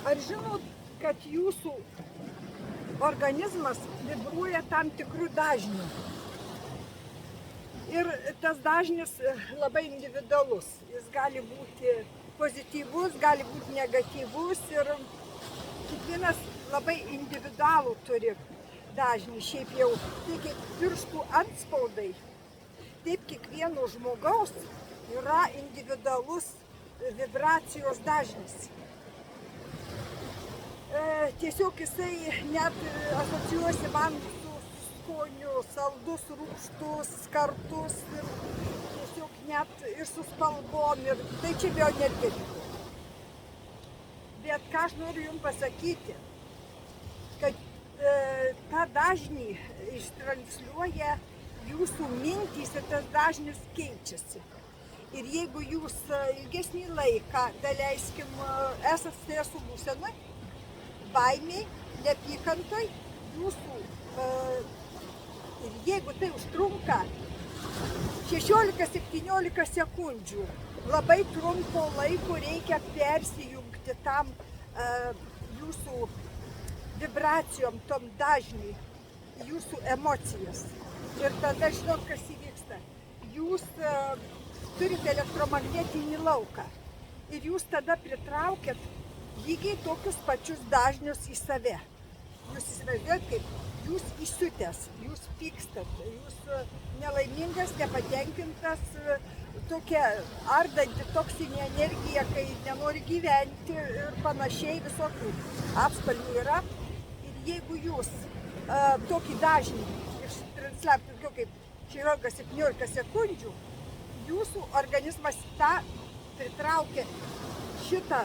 Ar žinot, kad jūsų organizmas vibruoja tam tikrų dažnių? Ir tas dažnis labai individualus. Jis gali būti pozityvus, gali būti negatyvus ir kiekvienas labai individualų turi dažnį. Šiaip jau, tai kaip pirštų antspaudai, taip kiekvieno žmogaus yra individualus vibracijos dažnis. Tiesiog jisai net asocijuosi man su skoniu, saldus, rūgštus, skartus ir tiesiog net ir su spalvom, ir tai čia bioenergetika. Bet ką aš noriu jums pasakyti, kad tą dažnį ištransliuoja jūsų mintys ir tas dažnis keičiasi. Ir jeigu jūs ilgesnį laiką, daleiskim, esat streso būsenoj, baimiai, neapykantoj, jūsų, ir jeigu tai užtrunka 16-17 sekundžių, labai trumpo laiko reikia persijungti tam jūsų vibracijom, tom dažniui, jūsų emocijas. Ir tada žinot, kas įvyksta. Jūs turite elektromagnetinį lauką ir jūs tada pritraukiat lygiai tokius pačius dažnius į save. Jūs įsivaizduojat, kaip jūs įsiutęs, jūs pykstat, jūs nelaimingas, nepatenkintas, tokia ardanti toksinė energija, kai nenori gyventi ir panašiai, visokių atspalvių yra. Ir jeigu jūs tokį dažnį ištransliavot ilgiau kaip 16-17 sekundžių, jūsų organizmas tą pritraukia šitą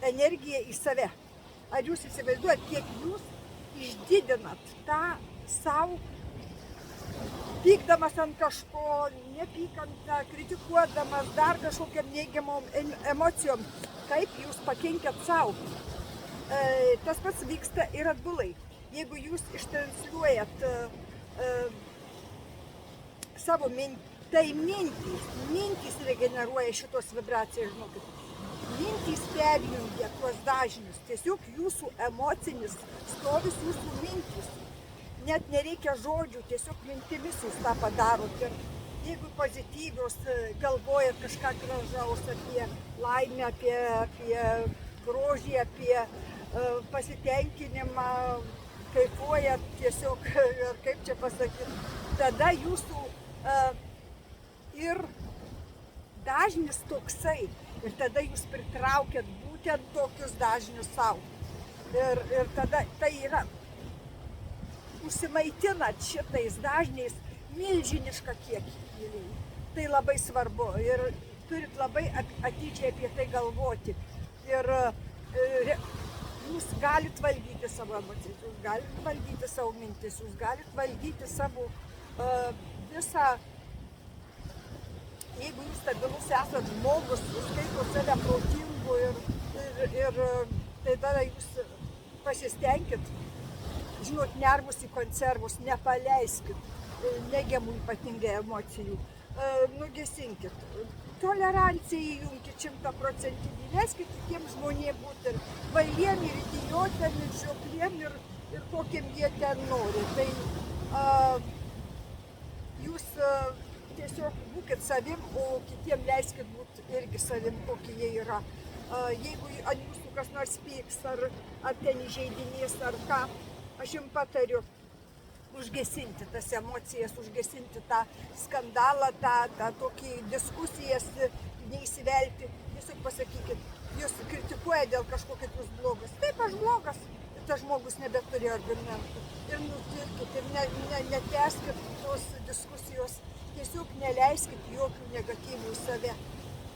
energiją į save. Ar jūs įsivaizduojat, kiek jūs išdidinat tą savo, pykdamas ant kažko, nepykantą, kritikuodamas, dar kažkokiam neigiamom emocijom, kaip jūs pakenkiat savo. Tas pats vyksta ir atbulai. Jeigu jūs ištransliuojat savo tai mintys regeneruoja šitos vibracijas, žinokit. Mintys perjungia tuos dažnius, tiesiog jūsų emocinis stovis, jūsų mintys. Net nereikia žodžių, tiesiog mintimis jūs tą padarot. Ir jeigu pozityvios galvojat kažką gražaus apie laimę, apie grožį, apie pasitenkinimą, kaifuojat tiesiog, kaip čia pasakyti, tada jūsų ir dažnis toksai, ir tada jūs pritraukiat būtent tokius dažnius savo. Ir tada tai yra, užsimaitinat šitais dažniais milžinišką kiekį. Tai labai svarbu ir turit labai atidžiai apie tai galvoti. Ir jūs galit valdyti savo emocijas, jūs galit valdyti savo mintis, jūs galit valdyti savo visą. Jeigu jūs stabilus esat žmogus, skaito save protingu ir tai tada jūs pasistengkit, žinot, nervus į konservus, nepaleiskit neigiamų ypatingai emocijų, nugesinkit. Toleranciją įjunkit 100%, leiskit kitiems žmonėms būti ir vailiem, ir idiotėm, ir žiopliem, ir kokiem jie ten nori. Tai jūs tiesiog būkit savim, o kitiem leiskit būti irgi savim, kokie jie yra. Jeigu ant jūsų kas nors pyks, ar ten įžeidinės, ar ką, aš jums patariu užgesinti tas emocijas, užgesinti tą skandalą, tą tokį diskusijas, neįsivelti. Tiesiog pasakykit, jūs kritikuoja dėl kažko, kad jūs blogas. Taip, aš blogas. Ir tas žmogus nebeturi argumentų. Ir nutilkit, ir netęskit tos diskusijos. Tiesiog neleiskit jokių negatyvų į save.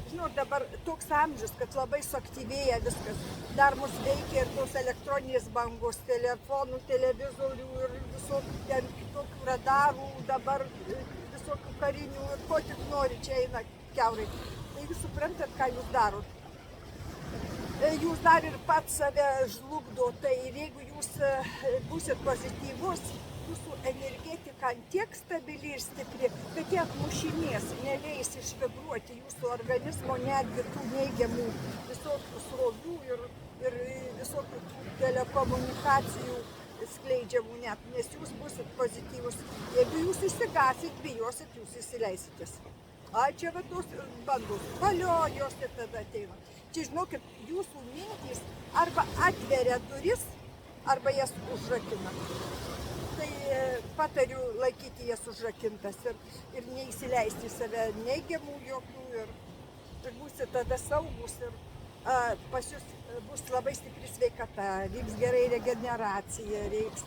Žinot, dabar toks amžius, kad labai suaktyvėja viskas. Dar mus veikia ir tos elektroninės bangos, telefonų, televizorių ir visokių ten kitokių radarų, dabar visokių karinių ir ko tik nori, čia eina kiaurai. Tai jūs suprantat, ką jūs darot. Jūs dar ir pats save žlugdo, tai jeigu jūs būsit pozityvus, jūsų energetika tiek stabili ir stipri, kad jie atmušinės, neleis išvibruoti jūsų organizmo netgi tų neigiamų visokių srovių ir visokių visokių telekomunikacijų skleidžiamų net, nes jūs busit pozityvus. Jeigu jūs išsigasit, bijosit, jūs įsileisitės. A, čia va tos bandos, valio, jos ir tada ateina. Čia, žinokit, jūsų mintys arba atveria duris, arba jas užrakina. Tai patariu laikyti jas užrakintas ir neįsileisti į save neigiamų jokių ir būsit tada saugus ir pas jūs bus labai stipri sveikata, vyks gerai regeneracija, vyks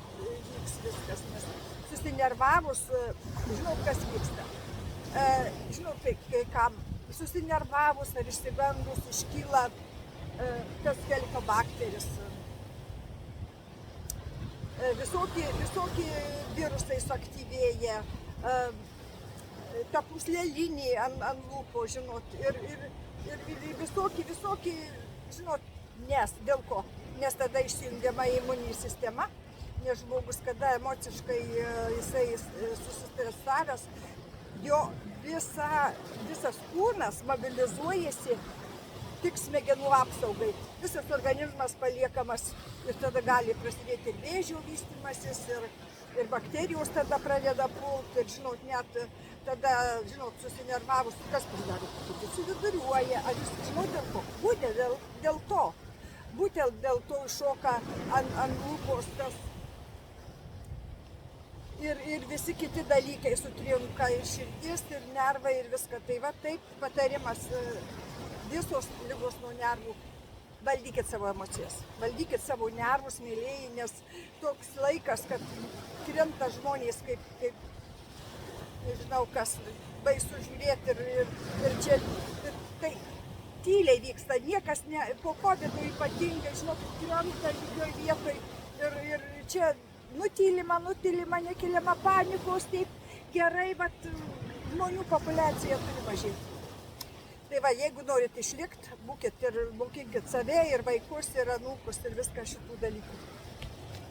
viskas, nes susinervavus, žinau, kas vyksta. Žinau, kai kam susinervavus ar išsigandus iškyla tas helikobakteris. Visokie virusai suaktyvėja, ta pūslelinė ant lūpų, žinot, ir visokie, žinot, nes dėl ko? Nes tada išsijungiama imuninė sistema, nes žmogus, kada emociškai jisai susistresavęs, jo visas kūnas mobilizuojasi tik smegenų apsaugai. Visas organizmas paliekamas ir tada gali prasidėti ir vėžio vystymasis, ir bakterijos tada pradeda pulti, ir žinot, net tada, žinot, susinervavus, kas pasidaro, kiti suviduriuoja, ar jūs žinot dėl ko? Būtent dėl to. Būtent dėl to iššoka ant lūpos tas ir visi kiti dalykai sutrinka, ir širdis, ir nervai, ir viską. Tai va taip patarimas, visos ligos nuo nervų, valdykit savo emocijas, valdykit savo nervus, mėlėjai, nes toks laikas, kad krenta žmonės kaip nežinau kas, baisu žiūrėti ir čia, tai tyliai vyksta, niekas po COVID ypatingai, žinokit, krenta lygioj vietoj ir čia nutylima, nekeliama panikos, taip gerai, bet žmonių populiacija turi mažėti. Tai va, jeigu norit išlikti, būkit ir mokinkit save, ir vaikus, ir anūkus, ir viską šitų dalykų.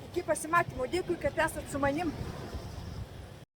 Iki pasimatymo, dėkui, kad esat su manim.